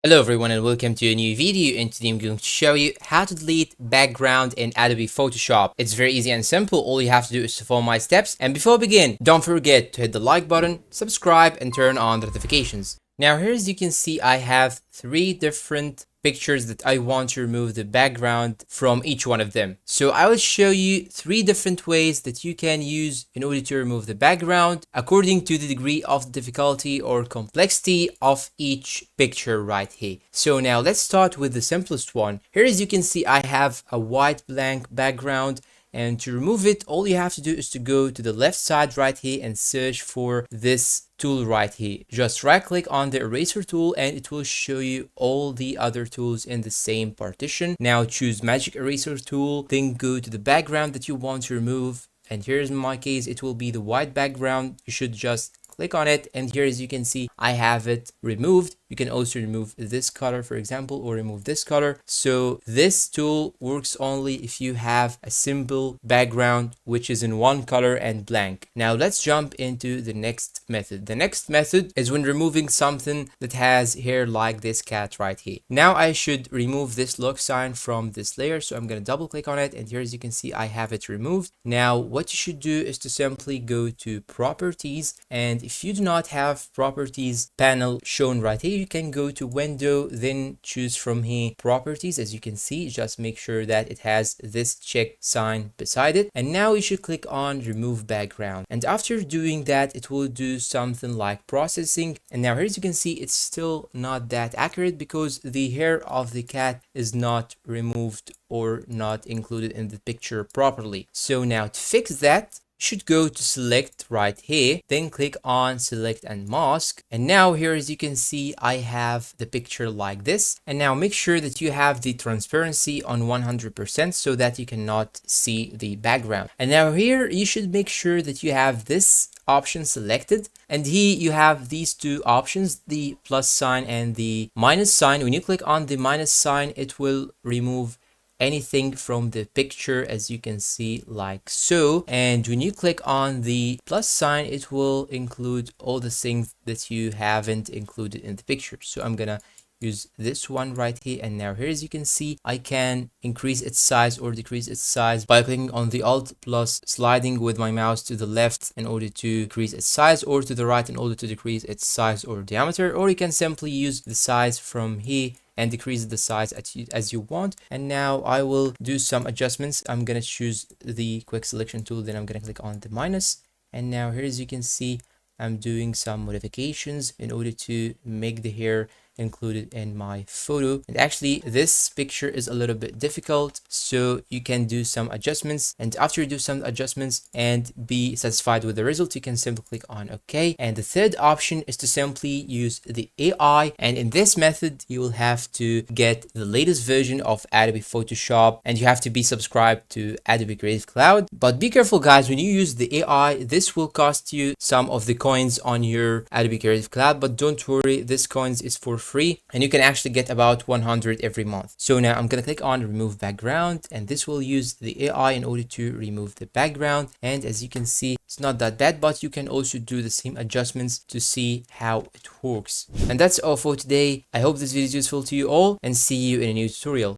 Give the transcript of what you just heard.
Hello everyone and welcome to a new video, and today I'm going to show you how to delete background in Adobe Photoshop. It's very easy and simple. All you have to do is to follow my steps, and before we begin, don't forget to hit the like button, subscribe and turn on the notifications. Now here, as you can see, I have three different pictures that I want to remove the background from each one of them. So I will show you three different ways that you can use in order to remove the background according to the degree of difficulty or complexity of each picture right here. So now let's start with the simplest one. Here, as you can see, I have a white blank background, and to remove it, all you have to do is to go to the left side right here and search for this tool right here. Just right click on the eraser tool and it will show you all the other tools in the same partition. Now choose magic eraser tool, then go to the background that you want to remove, and here's in my case it will be the white background. You should just click on it, and here, as you can see, I have it removed. You can also remove this color, for example, or remove this color. So this tool works only if you have a simple background which is in one color and blank. Now let's jump into the next method. The next method is when removing something that has hair like this cat right here. Now I should remove this lock sign from this layer, so I'm going to double click on it, and here, as you can see, I have it removed. Now what you should do is to simply go to properties, and if you do not have properties panel shown right here, you can go to window, then choose from here properties. As you can see, just make sure that it has this check sign beside it, and now you should click on remove background, and after doing that it will do something like processing. And now here, as you can see, it's still not that accurate because the hair of the cat is not removed or not included in the picture properly. So now to fix that, should go to select right here, then click on select and mask, and now here, as you can see, I have the picture like this. And now make sure that you have the transparency on 100% so that you cannot see the background. And now here you should make sure that you have this option selected, and here you have these two options, the plus sign and the minus sign. When you click on the minus sign, it will remove anything from the picture, as you can see, like so. And when you click on the plus sign, it will include all the things that you haven't included in the picture. So I'm gonna use this one right here, and now here, as you can see, I can increase its size or decrease its size by clicking on the Alt plus sliding with my mouse to the left in order to increase its size, or to the right in order to decrease its size or diameter, or you can simply use the size from here and decrease the size as you want. And now I will do some adjustments. I'm gonna choose the quick selection tool, then I'm gonna click on the minus, and now here, as you can see, I'm doing some modifications in order to make the hair included in my photo. And actually this picture is a little bit difficult, so you can do some adjustments, and after you do some adjustments and be satisfied with the result, you can simply click on OK. And the third option is to simply use the AI, and in this method you will have to get the latest version of Adobe Photoshop, and you have to be subscribed to Adobe Creative Cloud. But be careful guys, when you use the AI, this will cost you some of the coins on your Adobe Creative Cloud, but don't worry, this coins is for free, and you can actually get about 100 every month. So now I'm gonna click on remove background, and this will use the AI in order to remove the background. And as you can see, it's not that bad, but you can also do the same adjustments to see how it works. And that's all for today. I hope this video is useful to you all, and see you in a new tutorial.